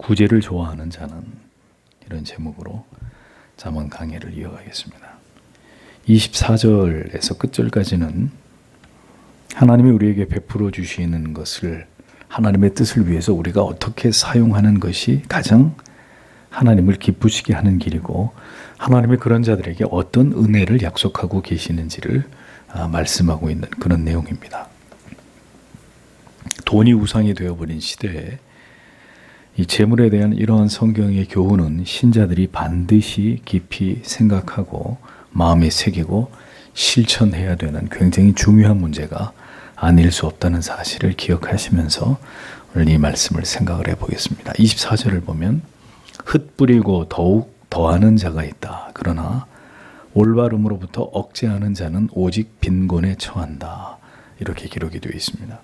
구제를 좋아하는 자는, 이런 제목으로 잠언 강해를 이어가겠습니다. 24절에서 끝절까지는 하나님이 우리에게 베풀어 주시는 것을, 하나님의 뜻을 위해서 우리가 어떻게 사용하는 것이 가장 하나님을 기쁘시게 하는 길이고, 하나님이 그런 자들에게 어떤 은혜를 약속하고 계시는지를 말씀하고 있는 그런 내용입니다. 돈이 우상이 되어버린 시대에 이 재물에 대한 이러한 성경의 교훈은 신자들이 반드시 깊이 생각하고 마음에 새기고 실천해야 되는 굉장히 중요한 문제가 아닐 수 없다는 사실을 기억하시면서 오늘 이 말씀을 생각을 해보겠습니다. 24절을 보면 흩뿌리고 더욱 더하는 자가 있다. 그러나 올바름으로부터 억제하는 자는 오직 빈곤에 처한다. 이렇게 기록이 되어 있습니다.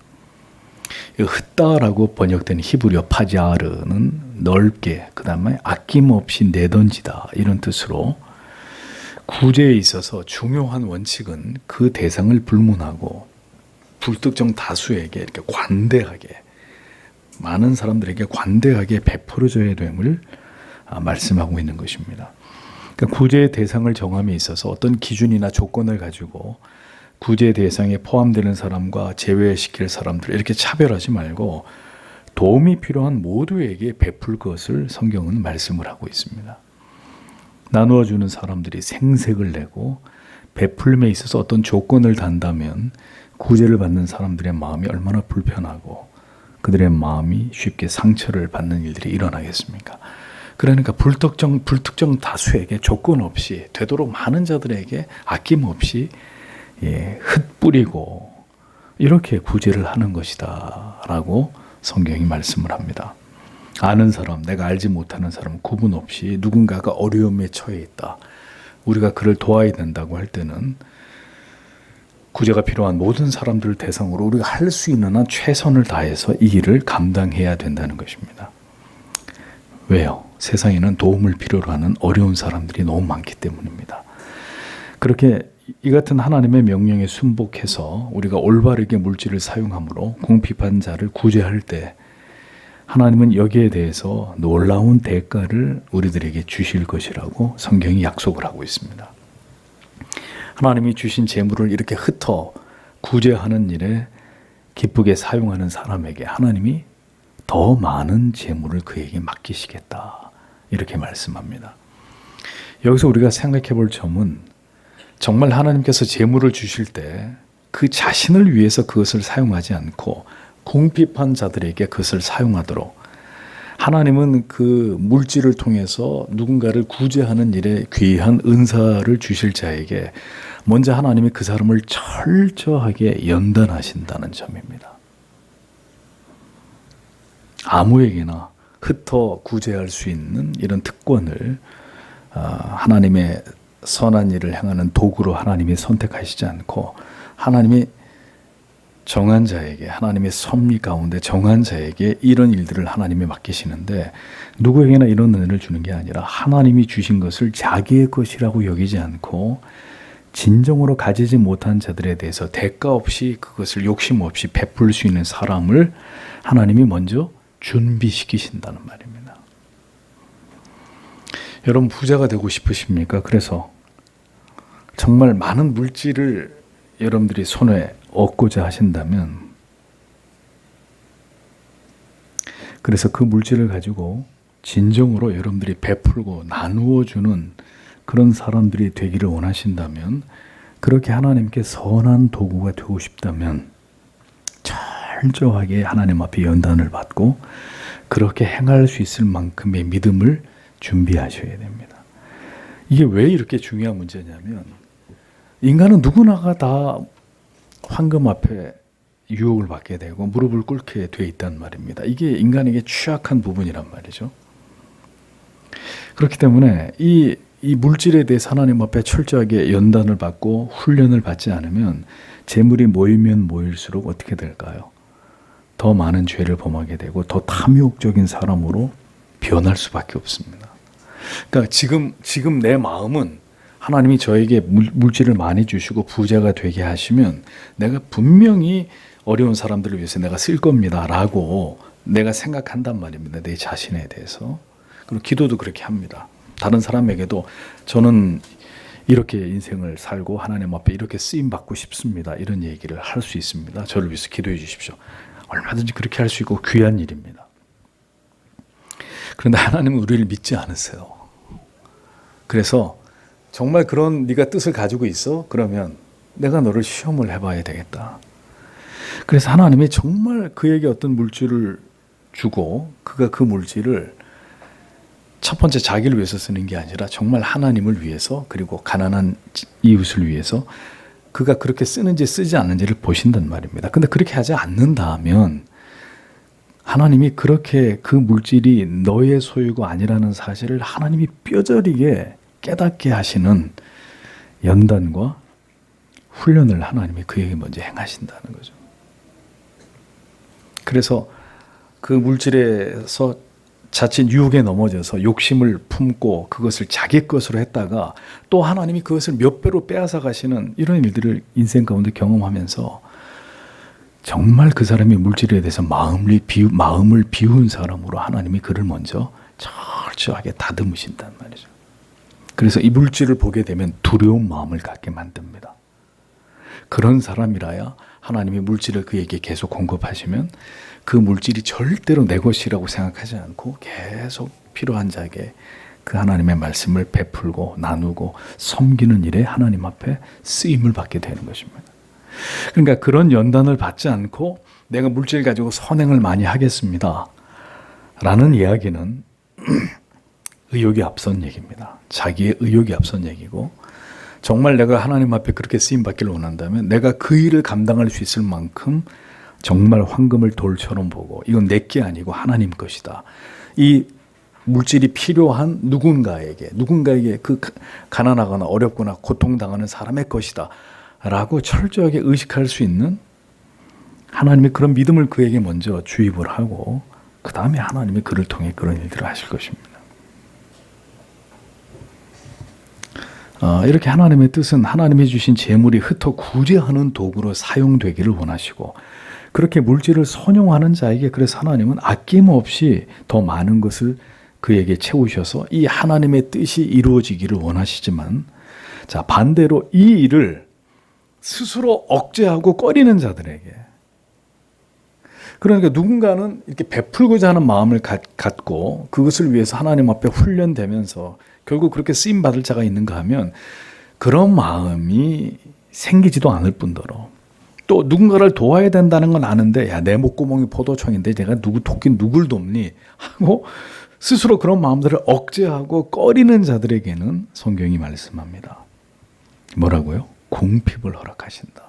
흩다라고 번역된 히브리어 파자르는 넓게, 그 다음에 아낌없이 내던지다, 이런 뜻으로 구제에 있어서 중요한 원칙은 그 대상을 불문하고 불특정 다수에게 이렇게 관대하게, 많은 사람들에게 관대하게 베풀어져야 됨을 말씀하고 있는 것입니다. 그러니까 구제의 대상을 정함에 있어서 어떤 기준이나 조건을 가지고 구제 대상에 포함되는 사람과 제외시킬 사람들 이렇게 차별하지 말고 도움이 필요한 모두에게 베풀 것을 성경은 말씀을 하고 있습니다. 나누어 주는 사람들이 생색을 내고 베풀림에 있어서 어떤 조건을 단다면 구제를 받는 사람들의 마음이 얼마나 불편하고 그들의 마음이 쉽게 상처를 받는 일들이 일어나겠습니까? 그러니까 불특정 다수에게 조건 없이, 되도록 많은 자들에게 아낌없이 흩뿌리고 이렇게 구제를 하는 것이다 라고 성경이 말씀을 합니다. 아는 사람, 내가 알지 못하는 사람 구분 없이 누군가가 어려움에 처해 있다, 우리가 그를 도와야 된다고 할 때는 구제가 필요한 모든 사람들을 대상으로 우리가 할 수 있는 한 최선을 다해서 이 일을 감당해야 된다는 것입니다. 왜요? 세상에는 도움을 필요로 하는 어려운 사람들이 너무 많기 때문입니다. 그렇게 이 같은 하나님의 명령에 순복해서 우리가 올바르게 물질을 사용함으로 궁핍한 자를 구제할 때 하나님은 여기에 대해서 놀라운 대가를 우리들에게 주실 것이라고 성경이 약속을 하고 있습니다. 하나님이 주신 재물을 이렇게 흩어 구제하는 일에 기쁘게 사용하는 사람에게 하나님이 더 많은 재물을 그에게 맡기시겠다, 이렇게 말씀합니다. 여기서 우리가 생각해 볼 점은, 정말 하나님께서 재물을 주실 때 그 자신을 위해서 그것을 사용하지 않고 궁핍한 자들에게 그것을 사용하도록, 하나님은 그 물질을 통해서 누군가를 구제하는 일에 귀한 은사를 주실 자에게 먼저 하나님이 그 사람을 철저하게 연단하신다는 점입니다. 아무에게나 흩어 구제할 수 있는 이런 특권을 하나님의 선한 일을 행하는 도구로 하나님이 선택하시지 않고, 하나님이 정한 자에게, 하나님의 섭리 가운데 정한 자에게 이런 일들을 하나님이 맡기시는데, 누구에게나 이런 은혜를 주는 게 아니라 하나님이 주신 것을 자기의 것이라고 여기지 않고 진정으로 가지지 못한 자들에 대해서 대가 없이 그것을 욕심 없이 베풀 수 있는 사람을 하나님이 먼저 준비시키신다는 말입니다. 여러분, 부자가 되고 싶으십니까? 그래서 정말 많은 물질을 여러분들이 손에 얻고자 하신다면, 그래서 그 물질을 가지고 진정으로 여러분들이 베풀고 나누어 주는 그런 사람들이 되기를 원하신다면, 그렇게 하나님께 선한 도구가 되고 싶다면 철저하게 하나님 앞에 연단을 받고 그렇게 행할 수 있을 만큼의 믿음을 준비하셔야 됩니다. 이게 왜 이렇게 중요한 문제냐면, 인간은 누구나가 다 황금 앞에 유혹을 받게 되고 무릎을 꿇게 돼 있단 말입니다. 이게 인간에게 취약한 부분이란 말이죠. 그렇기 때문에 이 물질에 대해서 하나님 앞에 철저하게 연단을 받고 훈련을 받지 않으면 재물이 모이면 모일수록 어떻게 될까요? 더 많은 죄를 범하게 되고 더 탐욕적인 사람으로 변할 수밖에 없습니다. 그러니까 지금 내 마음은 하나님이 저에게 물질을 많이 주시고 부자가 되게 하시면 내가 분명히 어려운 사람들을 위해서 내가 쓸 겁니다 라고 내가 생각한단 말입니다. 내 자신에 대해서. 그리고 기도도 그렇게 합니다. 다른 사람에게도 저는 이렇게 인생을 살고 하나님 앞에 이렇게 쓰임 받고 싶습니다. 이런 얘기를 할 수 있습니다. 저를 위해서 기도해 주십시오. 얼마든지 그렇게 할 수 있고 귀한 일입니다. 그런데 하나님은 우리를 믿지 않으세요. 그래서 정말 그런 네가 뜻을 가지고 있어? 그러면 내가 너를 시험을 해봐야 되겠다. 그래서 하나님이 정말 그에게 어떤 물질을 주고 그가 그 물질을 첫 번째 자기를 위해서 쓰는 게 아니라 정말 하나님을 위해서 그리고 가난한 이웃을 위해서 그가 그렇게 쓰는지 쓰지 않는지를 보신단 말입니다. 근데 그렇게 하지 않는다면 하나님이 그렇게 그 물질이 너의 소유가 아니라는 사실을 하나님이 뼈저리게 깨닫게 하시는 연단과 훈련을 하나님이 그에게 먼저 행하신다는 거죠. 그래서 그 물질에서 자칫 유혹에 넘어져서 욕심을 품고 그것을 자기 것으로 했다가 또 하나님이 그것을 몇 배로 빼앗아 가시는 이런 일들을 인생 가운데 경험하면서 정말 그 사람이 물질에 대해서 마음을 비운 사람으로 하나님이 그를 먼저 철저하게 다듬으신단 말이죠. 그래서 이 물질을 보게 되면 두려운 마음을 갖게 만듭니다. 그런 사람이라야 하나님이 물질을 그에게 계속 공급하시면 그 물질이 절대로 내 것이라고 생각하지 않고 계속 필요한 자에게 그 하나님의 말씀을 베풀고 나누고 섬기는 일에 하나님 앞에 쓰임을 받게 되는 것입니다. 그러니까 그런 연단을 받지 않고 내가 물질 가지고 선행을 많이 하겠습니다 라는 이야기는 의욕이 앞선 얘기입니다. 자기의 의욕이 앞선 얘기고 정말 내가 하나님 앞에 그렇게 쓰임 받기를 원한다면 내가 그 일을 감당할 수 있을 만큼 정말 황금을 돌처럼 보고 이건 내 게 아니고 하나님 것이다. 이 물질이 필요한 누군가에게 그 가난하거나 어렵거나 고통당하는 사람의 것이다 라고 철저하게 의식할 수 있는 하나님의 그런 믿음을 그에게 먼저 주입을 하고 그 다음에 하나님이 그를 통해 그런 일들을 하실 것입니다. 이렇게 하나님의 뜻은 하나님이 주신 재물이 흩어 구제하는 도구로 사용되기를 원하시고 그렇게 물질을 선용하는 자에게 그래서 하나님은 아낌없이 더 많은 것을 그에게 채우셔서 이 하나님의 뜻이 이루어지기를 원하시지만 자 반대로 이 일을 스스로 억제하고 꺼리는 자들에게 그러니까 누군가는 이렇게 베풀고자 하는 마음을 갖고 그것을 위해서 하나님 앞에 훈련되면서 결국 그렇게 쓰임받을 자가 있는가 하면 그런 마음이 생기지도 않을 뿐더러 또 누군가를 도와야 된다는 건 아는데 야, 내 목구멍이 포도청인데 내가 돕긴 누굴 돕니 하고 스스로 그런 마음들을 억제하고 꺼리는 자들에게는 성경이 말씀합니다. 뭐라고요? 궁핍을 허락하신다.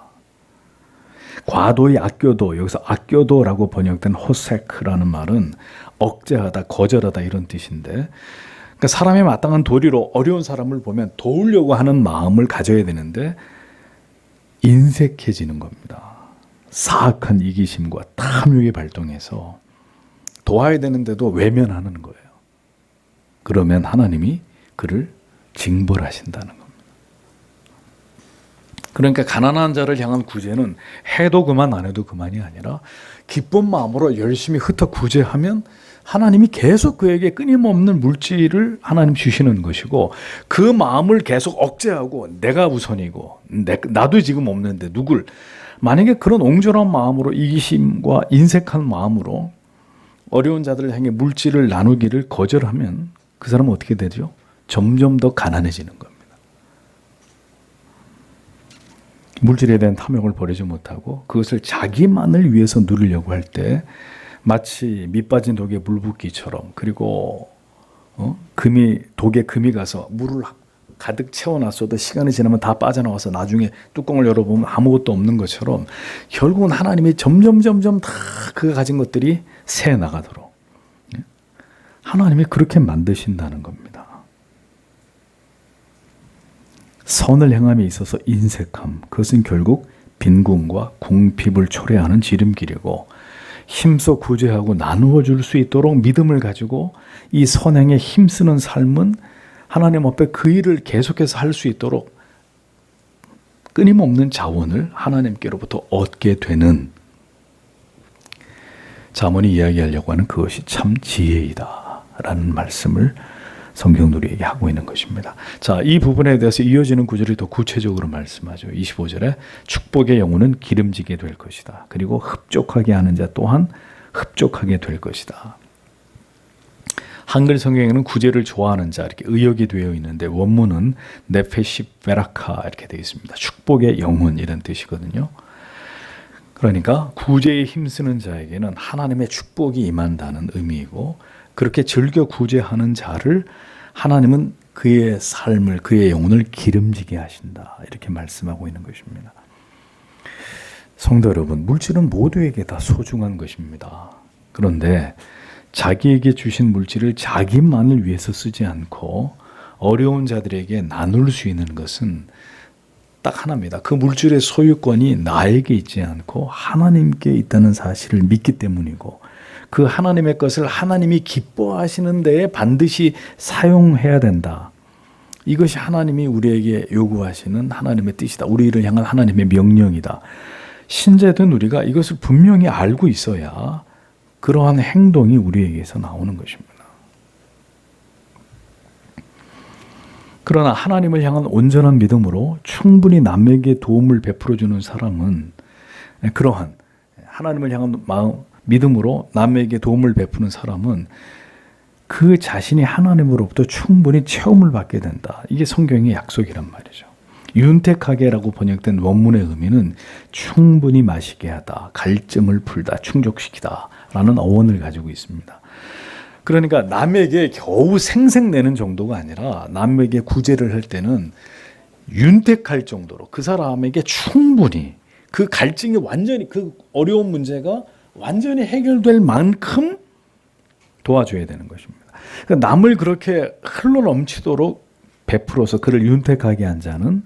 과도의 아껴도 여기서 아껴도라고 번역된 호세크라는 말은 억제하다, 거절하다 이런 뜻인데 그러니까 사람의 마땅한 도리로 어려운 사람을 보면 도우려고 하는 마음을 가져야 되는데 인색해지는 겁니다. 사악한 이기심과 탐욕이 발동해서 도와야 되는데도 외면하는 거예요. 그러면 하나님이 그를 징벌하신다는 겁니다. 그러니까 가난한 자를 향한 구제는 해도 그만 안 해도 그만이 아니라 기쁜 마음으로 열심히 흩어 구제하면 하나님이 계속 그에게 끊임없는 물질을 하나님 주시는 것이고 그 마음을 계속 억제하고 내가 우선이고 나도 지금 없는데 누굴 만약에 그런 옹졸한 마음으로 이기심과 인색한 마음으로 어려운 자들을 향해 물질을 나누기를 거절하면 그 사람은 어떻게 되죠? 점점 더 가난해지는 겁니다. 물질에 대한 탐욕을 버리지 못하고 그것을 자기만을 위해서 누리려고 할 때 마치 밑 빠진 독에 물 붓기처럼 그리고 독에 금이 가서 물을 가득 채워놨어도 시간이 지나면 다 빠져나와서 나중에 뚜껑을 열어보면 아무것도 없는 것처럼 결국은 하나님이 점점 다 그가 가진 것들이 새 나가도록 하나님이 그렇게 만드신다는 겁니다. 선을 행함에 있어서 인색함, 그것은 결국 빈궁과 궁핍을 초래하는 지름길이고 힘써 구제하고 나누어 줄 수 있도록 믿음을 가지고 이 선행에 힘쓰는 삶은 하나님 앞에 그 일을 계속해서 할 수 있도록 끊임없는 자원을 하나님께로부터 얻게 되는 잠언이 이야기하려고 하는 그것이 참 지혜이다 라는 말씀을 성경도 우리에게 하고 있는 것입니다. 자, 이 부분에 대해서 이어지는 구절이 더 구체적으로 말씀하죠. 25절에 축복의 영혼은 기름지게 될 것이다. 그리고 흡족하게 하는 자 또한 흡족하게 될 것이다. 한글 성경에는 구제를 좋아하는 자 이렇게 의역이 되어 있는데 원문은 네페시 베라카 이렇게 되어 있습니다. 축복의 영혼 이런 뜻이거든요. 그러니까 구제에 힘쓰는 자에게는 하나님의 축복이 임한다는 의미이고 그렇게 즐겨 구제하는 자를 하나님은 그의 삶을 그의 영혼을 기름지게 하신다 이렇게 말씀하고 있는 것입니다. 성도 여러분, 물질은 모두에게 다 소중한 것입니다. 그런데 자기에게 주신 물질을 자기만을 위해서 쓰지 않고 어려운 자들에게 나눌 수 있는 것은 딱 하나입니다. 그 물질의 소유권이 나에게 있지 않고 하나님께 있다는 사실을 믿기 때문이고 그 하나님의 것을 하나님이 기뻐하시는 데에 반드시 사용해야 된다. 이것이 하나님이 우리에게 요구하시는 하나님의 뜻이다. 우리를 향한 하나님의 명령이다. 신자된 우리가 이것을 분명히 알고 있어야 그러한 행동이 우리에게서 나오는 것입니다. 그러나 하나님을 향한 온전한 믿음으로 충분히 남에게 도움을 베풀어주는 사람은 그러한 하나님을 향한 믿음으로 남에게 도움을 베푸는 사람은 그 자신이 하나님으로부터 충분히 체험을 받게 된다. 이게 성경의 약속이란 말이죠. 윤택하게라고 번역된 원문의 의미는 충분히 마시게 하다, 갈증을 풀다, 충족시키다 라는 어원을 가지고 있습니다. 그러니까 남에게 겨우 생색내는 정도가 아니라 남에게 구제를 할 때는 윤택할 정도로 그 사람에게 충분히 그 갈증이 완전히 그 어려운 문제가 완전히 해결될 만큼 도와줘야 되는 것입니다. 그러니까 남을 그렇게 흘러넘치도록 베풀어서 그를 윤택하게 한 자는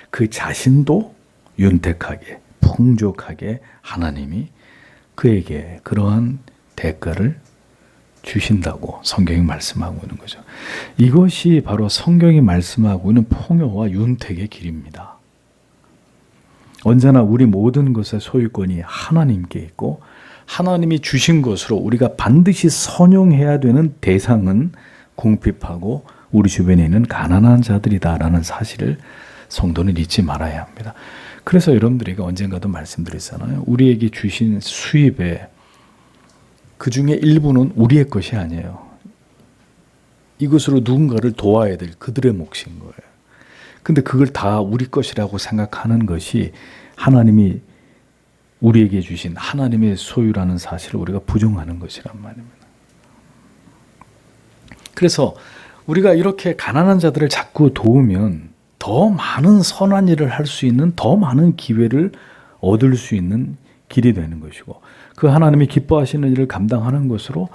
그 자신도 윤택하게 풍족하게 하나님이 그에게 그러한 대가를 주신다고 성경이 말씀하고 있는 거죠. 이것이 바로 성경이 말씀하고 있는 풍요와 윤택의 길입니다. 언제나 우리 모든 것의 소유권이 하나님께 있고 하나님이 주신 것으로 우리가 반드시 선용해야 되는 대상은 궁핍하고 우리 주변에 있는 가난한 자들이다라는 사실을 성도는 잊지 말아야 합니다. 그래서 여러분들에게 언젠가도 말씀드렸잖아요. 우리에게 주신 수입에 그 중에 일부는 우리의 것이 아니에요. 이것으로 누군가를 도와야 될 그들의 몫인 거예요. 근데 그걸 다 우리 것이라고 생각하는 것이 하나님이 우리에게 주신 하나님의 소유라는 사실을 우리가 부정하는 것이란 말입니다. 그래서 우리가 이렇게 가난한 자들을 자꾸 도우면 더 많은 선한 일을 할 수 있는 더 많은 기회를 얻을 수 있는 길이 되는 것이고 그 하나님이 기뻐하시는 일을 감당하는 것으로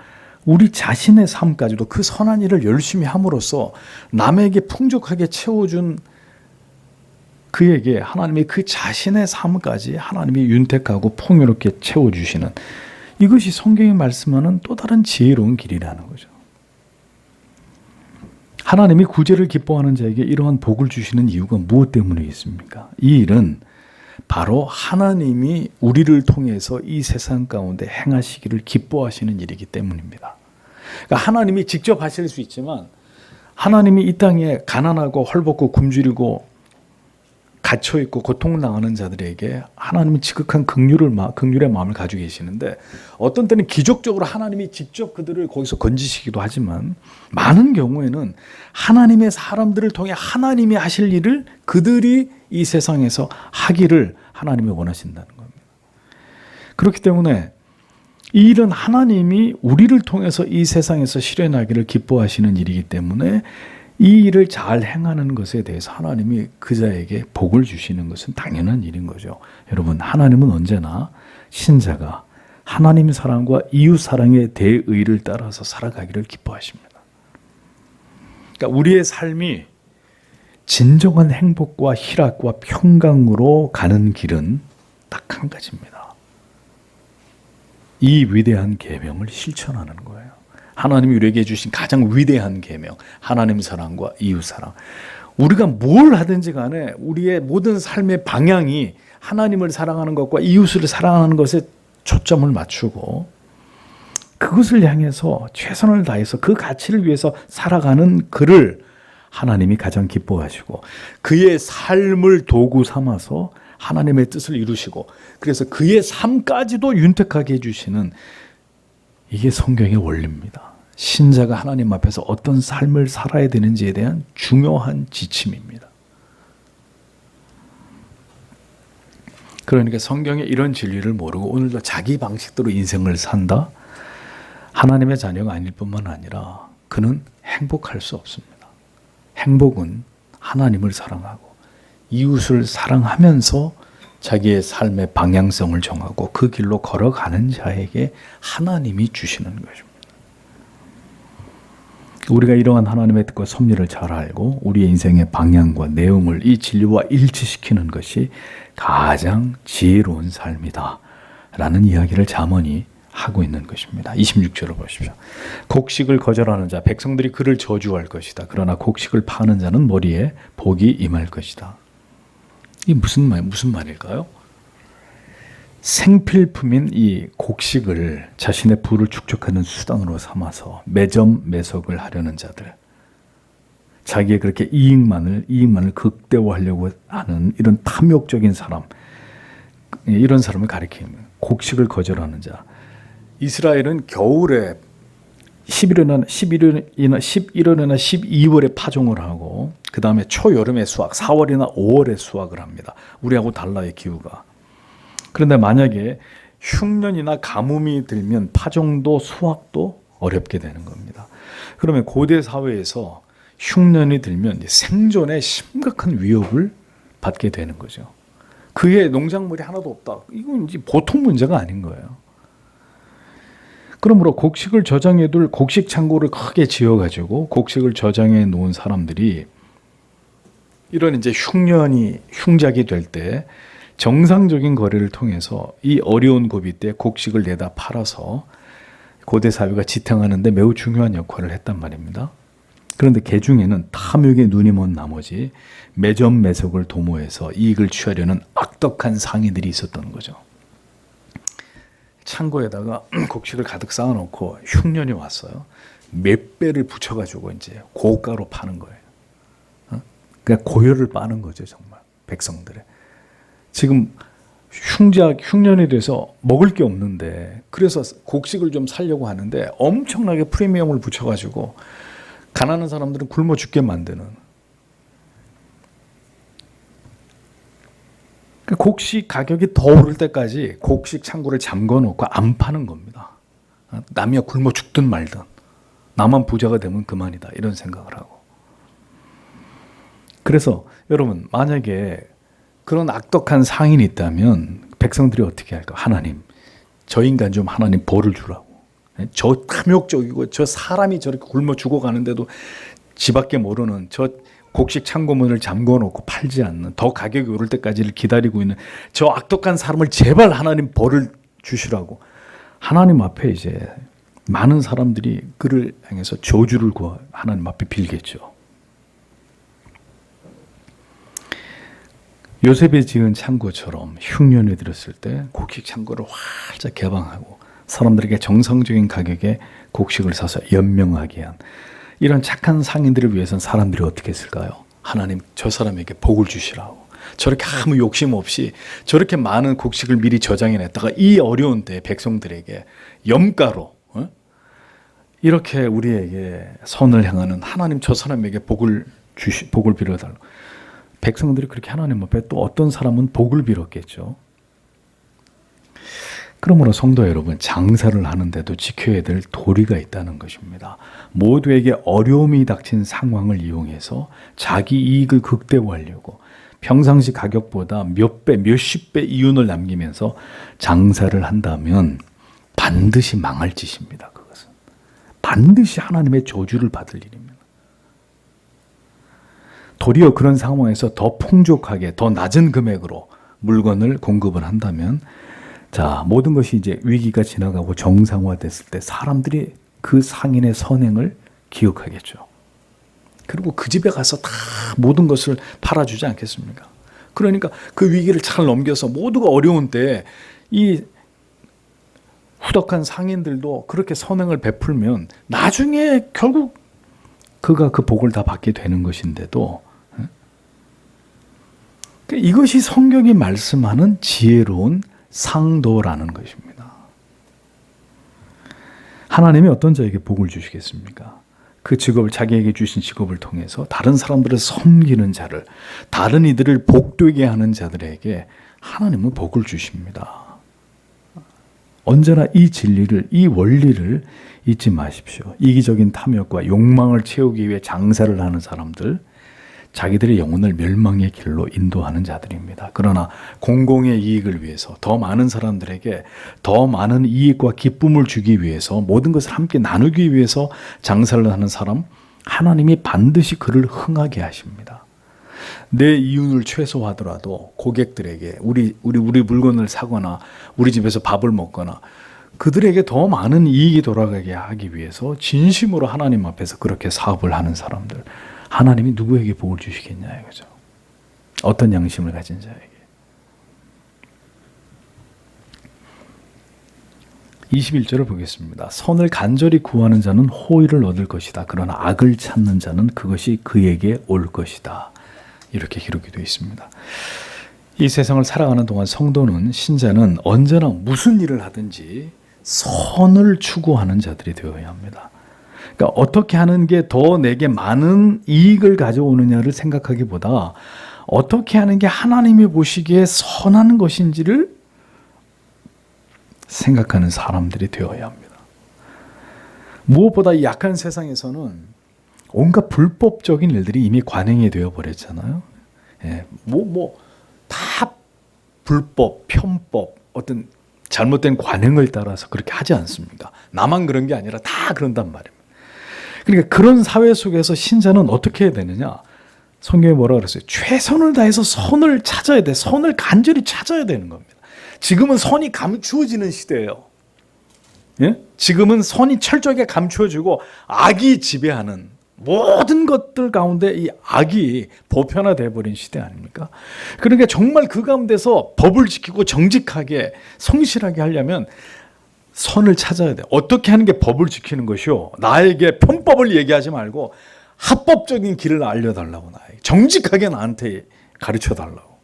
우리 자신의 삶까지도 그 선한 일을 열심히 함으로써 남에게 풍족하게 채워준 그에게 하나님이 그 자신의 삶까지 하나님이 윤택하고 풍요롭게 채워주시는 이것이 성경이 말씀하는 또 다른 지혜로운 길이라는 거죠. 하나님이 구제를 기뻐하는 자에게 이러한 복을 주시는 이유가 무엇 때문에 있습니까? 이 일은 바로 하나님이 우리를 통해서 이 세상 가운데 행하시기를 기뻐하시는 일이기 때문입니다. 그러니까 하나님이 직접 하실 수 있지만 하나님이 이 땅에 가난하고 헐벗고 굶주리고 갇혀있고 고통당하는 자들에게 하나님은 지극한 긍휼의 마음을 가지고 계시는데 어떤 때는 기적적으로 하나님이 직접 그들을 거기서 건지시기도 하지만 많은 경우에는 하나님의 사람들을 통해 하나님이 하실 일을 그들이 이 세상에서 하기를 하나님이 원하신다는 겁니다. 그렇기 때문에 이 일은 하나님이 우리를 통해서 이 세상에서 실현하기를 기뻐하시는 일이기 때문에 이 일을 잘 행하는 것에 대해서 하나님이 그 자에게 복을 주시는 것은 당연한 일인 거죠. 여러분, 하나님은 언제나 신자가 하나님 사랑과 이웃 사랑의 대의를 따라서 살아가기를 기뻐하십니다. 그러니까 우리의 삶이 진정한 행복과 희락과 평강으로 가는 길은 딱 한 가지입니다. 이 위대한 계명을 실천하는 거예요. 하나님이 우리에게 주신 가장 위대한 계명, 하나님 사랑과 이웃 사랑. 우리가 뭘 하든지 간에 우리의 모든 삶의 방향이 하나님을 사랑하는 것과 이웃을 사랑하는 것에 초점을 맞추고 그것을 향해서 최선을 다해서 그 가치를 위해서 살아가는 그를 하나님이 가장 기뻐하시고 그의 삶을 도구 삼아서 하나님의 뜻을 이루시고 그래서 그의 삶까지도 윤택하게 해주시는 이게 성경의 원리입니다. 신자가 하나님 앞에서 어떤 삶을 살아야 되는지에 대한 중요한 지침입니다. 그러니까 성경의 이런 진리를 모르고 오늘도 자기 방식대로 인생을 산다? 하나님의 자녀가 아닐 뿐만 아니라 그는 행복할 수 없습니다. 행복은 하나님을 사랑하고 이웃을 사랑하면서 자기의 삶의 방향성을 정하고 그 길로 걸어가는 자에게 하나님이 주시는 것입니다. 우리가 이러한 하나님의 뜻과 섭리를 잘 알고 우리의 인생의 방향과 내용을 이 진리와 일치시키는 것이 가장 지혜로운 삶이다 라는 이야기를 잠언이 하고 있는 것입니다. 26절을 보십시오. 곡식을 거절하는 자 백성들이 그를 저주할 것이다. 그러나 곡식을 파는 자는 머리에 복이 임할 것이다. 이 무슨 말일까요? 생필품인 이 곡식을 자신의 부를 축적하는 수단으로 삼아서 매점 매석을 하려는 자들, 자기의 그렇게 이익만을 극대화하려고 하는 이런 탐욕적인 사람, 이런 사람을 가리킵니다. 곡식을 거절하는 자. 이스라엘은 겨울에 11월이나 12월에 파종을 하고 그 다음에 초여름에 수확, 4월이나 5월에 수확을 합니다. 우리하고 달라요, 기후가. 그런데 만약에 흉년이나 가뭄이 들면 파종도 수확도 어렵게 되는 겁니다. 그러면 고대 사회에서 흉년이 들면 생존에 심각한 위협을 받게 되는 거죠. 그의 농작물이 하나도 없다. 이건 이제 보통 문제가 아닌 거예요. 그러므로 곡식을 저장해둘 곡식 창고를 크게 지어가지고 곡식을 저장해 놓은 사람들이 이런 이제 흉작이 될 때 정상적인 거래를 통해서 이 어려운 고비 때 곡식을 내다 팔아서 고대 사회가 지탱하는데 매우 중요한 역할을 했단 말입니다. 그런데 개 중에는 탐욕에 눈이 먼 나머지 매점 매석을 도모해서 이익을 취하려는 악덕한 상인들이 있었던 거죠. 창고에다가 곡식을 가득 쌓아놓고 흉년이 왔어요. 몇 배를 붙여가지고 이제 고가로 파는 거예요. 그러니까 고열을 빠는 거죠, 정말 백성들의. 지금 흉년이 돼서 먹을 게 없는데 그래서 곡식을 좀 살려고 하는데 엄청나게 프리미엄을 붙여가지고 가난한 사람들은 굶어 죽게 만드는. 곡식 가격이 더 오를 때까지 곡식 창고를 잠궈놓고 안 파는 겁니다. 남이야 굶어 죽든 말든 나만 부자가 되면 그만이다 이런 생각을 하고. 그래서 여러분 만약에 그런 악독한 상인이 있다면 백성들이 어떻게 할까? 하나님, 저 인간 좀 하나님 벌을 주라고. 저 탐욕적이고 저 사람이 저렇게 굶어 죽어가는데도 지밖에 모르는 저 곡식 창고문을 잠궈놓고 팔지 않는 더 가격이 오를 때까지를 기다리고 있는 저 악독한 사람을 제발 하나님 벌을 주시라고 하나님 앞에 이제 많은 사람들이 그를 향해서 저주를 구하 하나님 앞에 빌겠죠. 요셉이 지은 창고처럼 흉년이 들었을 때 곡식 창고를 활짝 개방하고 사람들에게 정상적인 가격에 곡식을 사서 연명하게 한 이런 착한 상인들을 위해서는 사람들이 어떻게 했을까요? 하나님 저 사람에게 복을 주시라고. 저렇게 아무 욕심 없이 저렇게 많은 곡식을 미리 저장해냈다가 이 어려운 때 백성들에게 염가로 이렇게 우리에게 선을 향하는 하나님 저 사람에게 복을 빌어달라고. 백성들이 그렇게 하나님 앞에 또 어떤 사람은 복을 빌었겠죠. 그러므로 성도 여러분, 장사를 하는데도 지켜야 될 도리가 있다는 것입니다. 모두에게 어려움이 닥친 상황을 이용해서 자기 이익을 극대화하려고 평상시 가격보다 몇 배, 몇십 배 이윤을 남기면서 장사를 한다면 반드시 망할 짓입니다. 그것은 반드시 하나님의 저주를 받을 일입니다. 도리어 그런 상황에서 더 풍족하게, 더 낮은 금액으로 물건을 공급을 한다면 자, 모든 것이 이제 위기가 지나가고 정상화됐을 때 사람들이 그 상인의 선행을 기억하겠죠. 그리고 그 집에 가서 다 모든 것을 팔아주지 않겠습니까? 그러니까 그 위기를 잘 넘겨서 모두가 어려운 때 이 후덕한 상인들도 그렇게 선행을 베풀면 나중에 결국 그가 그 복을 다 받게 되는 것인데도, 이것이 성경이 말씀하는 지혜로운 상도라는 것입니다. 하나님이 어떤 자에게 복을 주시겠습니까? 그 직업을, 자기에게 주신 직업을 통해서 다른 사람들을 섬기는 자를, 다른 이들을 복되게 하는 자들에게 하나님은 복을 주십니다. 언제나 이 진리를, 이 원리를 잊지 마십시오. 이기적인 탐욕과 욕망을 채우기 위해 장사를 하는 사람들, 자기들의 영혼을 멸망의 길로 인도하는 자들입니다. 그러나 공공의 이익을 위해서, 더 많은 사람들에게 더 많은 이익과 기쁨을 주기 위해서, 모든 것을 함께 나누기 위해서 장사를 하는 사람, 하나님이 반드시 그를 흥하게 하십니다. 내 이윤을 최소화하더라도 고객들에게 우리 물건을 사거나 우리 집에서 밥을 먹거나 그들에게 더 많은 이익이 돌아가게 하기 위해서 진심으로 하나님 앞에서 그렇게 사업을 하는 사람들, 하나님이 누구에게 복을 주시겠냐 이거죠. 어떤 양심을 가진 자에게. 21절을 보겠습니다. 선을 간절히 구하는 자는 호의를 얻을 것이다. 그러나 악을 찾는 자는 그것이 그에게 올 것이다. 이렇게 기록이 되어 있습니다. 이 세상을 살아가는 동안 성도는, 신자는 언제나 무슨 일을 하든지 선을 추구하는 자들이 되어야 합니다. 그러니까 어떻게 하는 게 더 내게 많은 이익을 가져오느냐를 생각하기보다 어떻게 하는 게 하나님이 보시기에 선한 것인지를 생각하는 사람들이 되어야 합니다. 무엇보다 이 약한 세상에서는 온갖 불법적인 일들이 이미 관행이 되어 버렸잖아요. 예, 다 불법, 편법, 어떤 잘못된 관행을 따라서 그렇게 하지 않습니까? 나만 그런 게 아니라 다 그런단 말입니다. 그러니까 그런 사회 속에서 신자는 어떻게 해야 되느냐? 성경에 뭐라 그랬어요? 최선을 다해서 선을 찾아야 돼. 선을 간절히 찾아야 되는 겁니다. 지금은 선이 감추어지는 시대예요. 예? 지금은 선이 철저하게 감추어지고 악이 지배하는 모든 것들 가운데 이 악이 보편화되어 버린 시대 아닙니까? 그러니까 정말 그 가운데서 법을 지키고 정직하게 성실하게 하려면 선을 찾아야 돼. 어떻게 하는 게 법을 지키는 것이요? 나에게 편법을 얘기하지 말고 합법적인 길을 알려달라고, 나에게 정직하게 나한테 가르쳐달라고.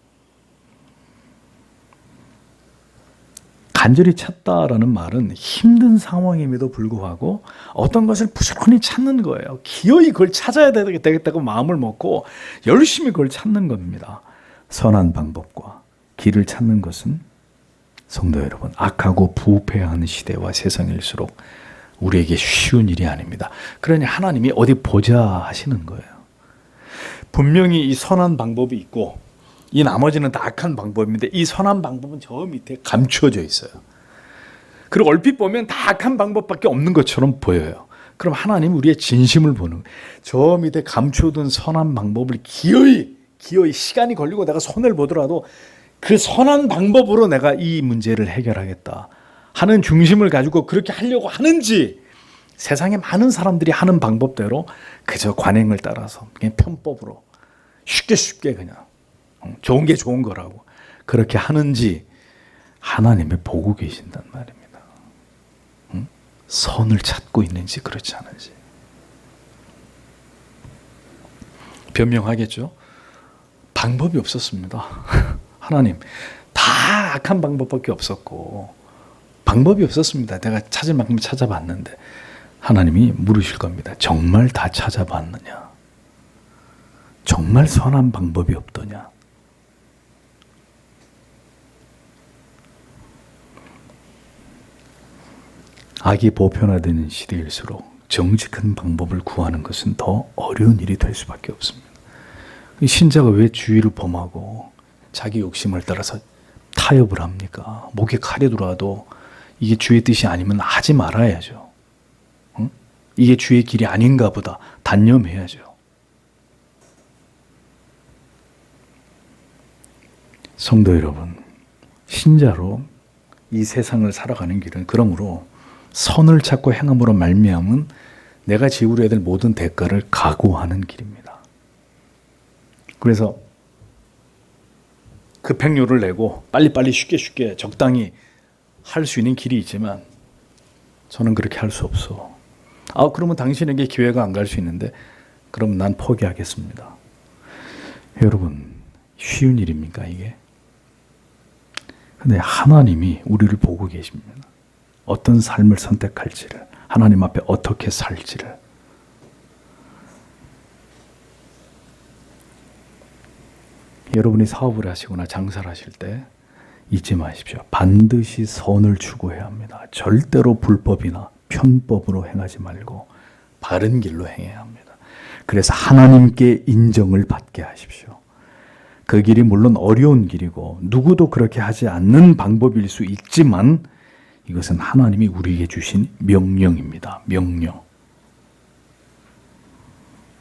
간절히 찾다라는 말은 힘든 상황임에도 불구하고 어떤 것을 부지런히 찾는 거예요. 기어이 그걸 찾아야 되겠다고 마음을 먹고 열심히 그걸 찾는 겁니다. 선한 방법과 길을 찾는 것은, 성도 여러분, 악하고 부패하는 시대와 세상일수록 우리에게 쉬운 일이 아닙니다. 그러니 하나님이 어디 보자 하시는 거예요. 분명히 이 선한 방법이 있고 이 나머지는 다 악한 방법인데, 이 선한 방법은 저 밑에 감추어져 있어요. 그리고 얼핏 보면 다 악한 방법밖에 없는 것처럼 보여요. 그럼 하나님 우리의 진심을 보는, 저 밑에 감추어둔 선한 방법을 기어이 시간이 걸리고 내가 손을 보더라도 그 선한 방법으로 내가 이 문제를 해결하겠다 하는 중심을 가지고 그렇게 하려고 하는지, 세상에 많은 사람들이 하는 방법대로 그저 관행을 따라서 그냥 편법으로 쉽게 그냥 좋은 게 좋은 거라고 그렇게 하는지, 하나님이 보고 계신단 말입니다. 선을 찾고 있는지 그렇지 않은지. 변명하겠죠. 방법이 없었습니다. 하나님, 다 악한 방법밖에 없었고 방법이 없었습니다. 내가 찾을 만큼 찾아봤는데. 하나님이 물으실 겁니다. 정말 다 찾아봤느냐? 정말 선한 방법이 없더냐? 악이 보편화되는 시대일수록 정직한 방법을 구하는 것은 더 어려운 일이 될 수밖에 없습니다. 신자가 왜 주의를 범하고 자기 욕심을 따라서 타협을 합니까? 목에 칼이 들어와도 이게 주의 뜻이 아니면 하지 말아야죠. 응? 이게 주의 길이 아닌가 보다 단념해야죠. 성도 여러분, 신자로 이 세상을 살아가는 길은 그러므로 선을 찾고 행함으로 말미암은 내가 지우려야 될 모든 대가를 각오하는 길입니다. 그래서 급행료를 내고 빨리빨리 쉽게 적당히 할 수 있는 길이 있지만, 저는 그렇게 할 수 없어. 그러면 당신에게 기회가 안 갈 수 있는데 그럼 난 포기하겠습니다. 여러분, 쉬운 일입니까 이게? 근데 하나님이 우리를 보고 계십니다. 어떤 삶을 선택할지를, 하나님 앞에 어떻게 살지를. 여러분이 사업을 하시거나 장사를 하실 때 잊지 마십시오. 반드시 선을 추구해야 합니다. 절대로 불법이나 편법으로 행하지 말고 바른 길로 행해야 합니다. 그래서 하나님께 인정을 받게 하십시오. 그 길이 물론 어려운 길이고 누구도 그렇게 하지 않는 방법일 수 있지만 이것은 하나님이 우리에게 주신 명령입니다. 명령.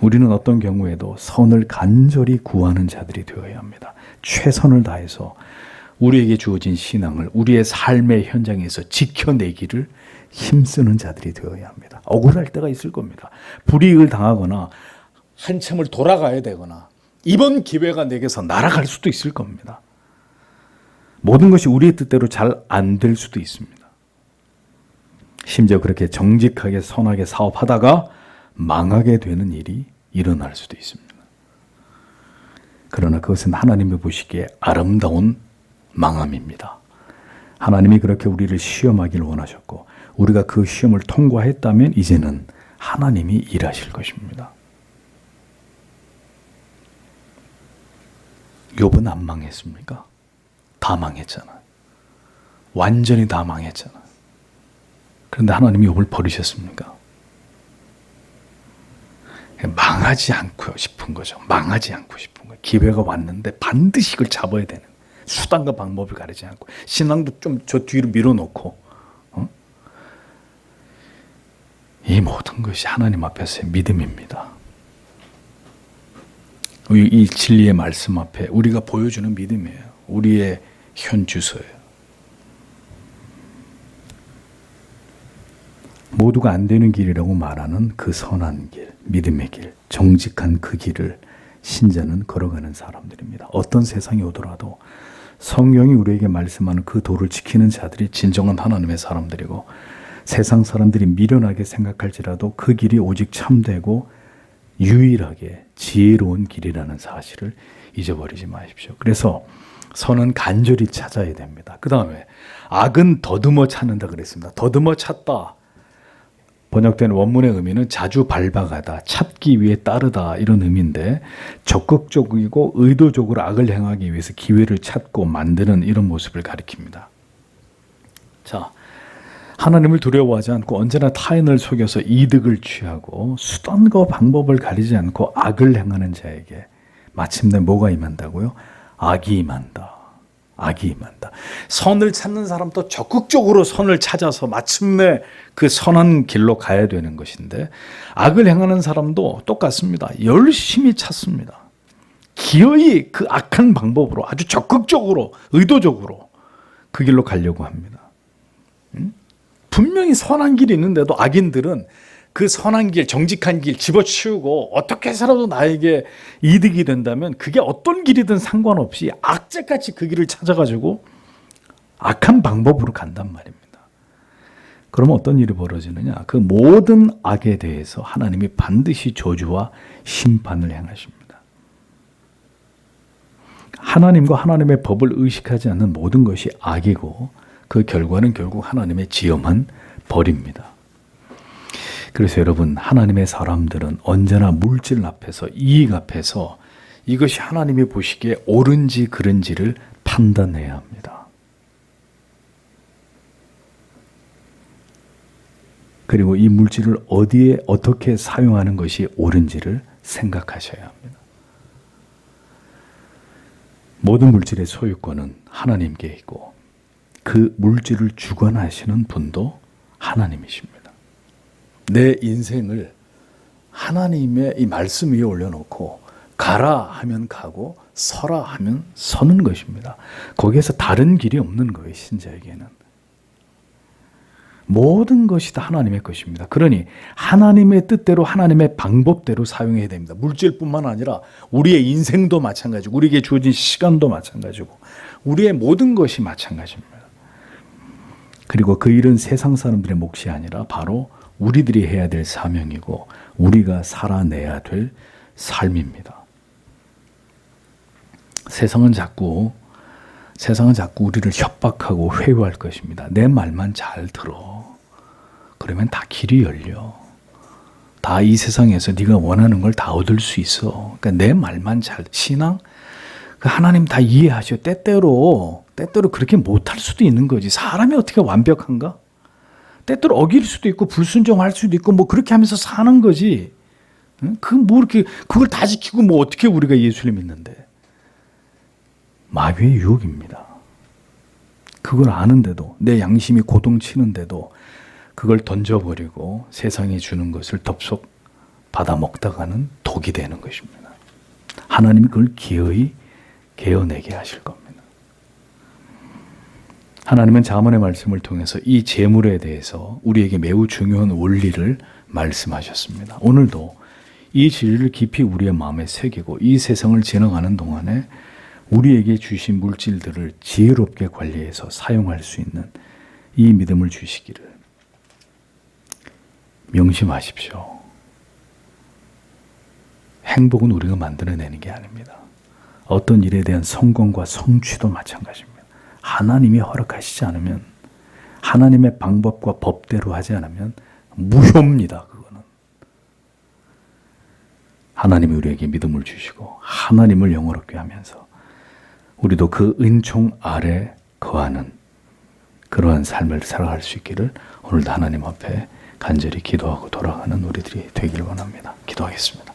우리는 어떤 경우에도 선을 간절히 구하는 자들이 되어야 합니다. 최선을 다해서 우리에게 주어진 신앙을 우리의 삶의 현장에서 지켜내기를 힘쓰는 자들이 되어야 합니다. 억울할 때가 있을 겁니다. 불이익을 당하거나 한참을 돌아가야 되거나 이번 기회가 내게서 날아갈 수도 있을 겁니다. 모든 것이 우리의 뜻대로 잘 안 될 수도 있습니다. 심지어 그렇게 정직하게 선하게 사업하다가 망하게 되는 일이 일어날 수도 있습니다. 그러나 그것은 하나님이 보시기에 아름다운 망함입니다. 하나님이 그렇게 우리를 시험하기를 원하셨고 우리가 그 시험을 통과했다면 이제는 하나님이 일하실 것입니다. 욥은 안 망했습니까? 다 망했잖아요. 완전히 다 망했잖아요. 그런데 하나님이 욥을 버리셨습니까? 망하지 않고 싶은 거죠. 망하지 않고 싶은 거예요. 기회가 왔는데 반드시 이걸 잡아야 되는 수단과 방법을 가리지 않고 신앙도 좀 저 뒤로 밀어놓고 이 모든 것이 하나님 앞에서의 믿음입니다. 이 진리의 말씀 앞에 우리가 보여주는 믿음이에요. 우리의 현주소예요. 모두가 안 되는 길이라고 말하는 그 선한 길, 믿음의 길, 정직한 그 길을 신자는 걸어가는 사람들입니다. 어떤 세상이 오더라도 성경이 우리에게 말씀하는 그 도를 지키는 자들이 진정한 하나님의 사람들이고 세상 사람들이 미련하게 생각할지라도 그 길이 오직 참되고 유일하게 지혜로운 길이라는 사실을 잊어버리지 마십시오. 그래서 선은 간절히 찾아야 됩니다. 그 다음에 악은 더듬어 찾는다 그랬습니다. 더듬어 찾다. 번역된 원문의 의미는 자주 밟아가다, 찾기 위해 따르다 이런 의미인데 적극적이고 의도적으로 악을 행하기 위해서 기회를 찾고 만드는 이런 모습을 가리킵니다. 자, 하나님을 두려워하지 않고 언제나 타인을 속여서 이득을 취하고 수단과 방법을 가리지 않고 악을 행하는 자에게 마침내 뭐가 임한다고요? 악이 임한다. 악이 임한다. 선을 찾는 사람도 적극적으로 선을 찾아서 마침내 그 선한 길로 가야 되는 것인데 악을 행하는 사람도 똑같습니다. 열심히 찾습니다. 기어이 그 악한 방법으로 아주 적극적으로 의도적으로 그 길로 가려고 합니다. 분명히 선한 길이 있는데도 악인들은 그 선한 길, 정직한 길 집어치우고 어떻게 해서라도 나에게 이득이 된다면 그게 어떤 길이든 상관없이 악재같이 그 길을 찾아가지고 악한 방법으로 간단 말입니다. 그러면 어떤 일이 벌어지느냐? 그 모든 악에 대해서 하나님이 반드시 저주와 심판을 행하십니다. 하나님과 하나님의 법을 의식하지 않는 모든 것이 악이고 그 결과는 결국 하나님의 지엄한 벌입니다. 그래서 여러분, 하나님의 사람들은 언제나 물질 앞에서, 이익 앞에서 이것이 하나님이 보시기에 옳은지 그른지를 판단해야 합니다. 그리고 이 물질을 어디에 어떻게 사용하는 것이 옳은지를 생각하셔야 합니다. 모든 물질의 소유권은 하나님께 있고 그 물질을 주관하시는 분도 하나님이십니다. 내 인생을 하나님의 이 말씀 위에 올려놓고 가라 하면 가고 서라 하면 서는 것입니다. 거기에서 다른 길이 없는 거예요. 신자에게는. 모든 것이 다 하나님의 것입니다. 그러니 하나님의 뜻대로 하나님의 방법대로 사용해야 됩니다. 물질뿐만 아니라 우리의 인생도 마찬가지고 우리에게 주어진 시간도 마찬가지고 우리의 모든 것이 마찬가지입니다. 그리고 그 일은 세상 사람들의 몫이 아니라 바로 우리들이 해야 될 사명이고 우리가 살아내야 될 삶입니다. 세상은 자꾸 우리를 협박하고 회유할 것입니다. 내 말만 잘 들어. 그러면 다 길이 열려. 다 이 세상에서 네가 원하는 걸 다 얻을 수 있어. 그러니까 내 말만 잘, 신앙? 하나님 다 이해하셔. 때때로 그렇게 못할 수도 있는 거지. 사람이 어떻게 완벽한가? 때때로 어길 수도 있고 불순종할 수도 있고 뭐 그렇게 하면서 사는 거지. 응? 그걸 다 지키고 뭐 어떻게 우리가 예수를 믿는데. 마귀의 유혹입니다. 그걸 아는데도, 내 양심이 고동치는데도 그걸 던져버리고 세상에 주는 것을 덥석 받아 먹다가는 독이 되는 것입니다. 하나님이 그걸 기어이 개어내게 하실 겁니다. 하나님은 잠언의 말씀을 통해서 이 재물에 대해서 우리에게 매우 중요한 원리를 말씀하셨습니다. 오늘도 이 진리를 깊이 우리의 마음에 새기고 이 세상을 지나가는 동안에 우리에게 주신 물질들을 지혜롭게 관리해서 사용할 수 있는 이 믿음을 주시기를 명심하십시오. 행복은 우리가 만들어내는 게 아닙니다. 어떤 일에 대한 성공과 성취도 마찬가지입니다. 하나님이 허락하시지 않으면, 하나님의 방법과 법대로 하지 않으면 무효입니다. 그거는. 하나님이 우리에게 믿음을 주시고 하나님을 영화롭게 하면서 우리도 그 은총 아래 거하는 그러한 삶을 살아갈 수 있기를 오늘도 하나님 앞에 간절히 기도하고 돌아가는 우리들이 되기를 원합니다. 기도하겠습니다.